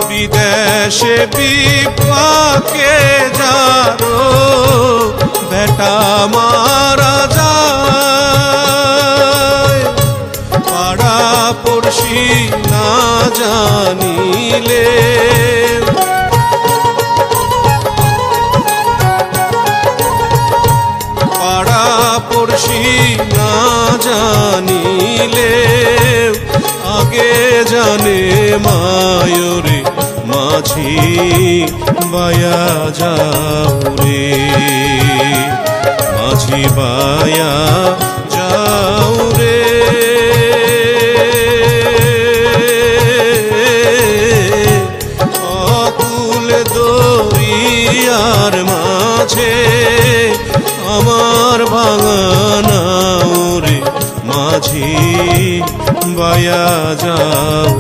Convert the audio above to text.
বিদেশে বিপাকে যারো বেটা মারা যায়, পাড়া পড়শি না জানিলে, পাড়া পড়শি না জানিলে আগে জানে মায়রে মাঝি বায়া যাও রে, মাঝি বায়া যাও রে। অকুল দরিয়ার মাঝে আমার ভাঙা নাও রে, মাঝি বায়া যাও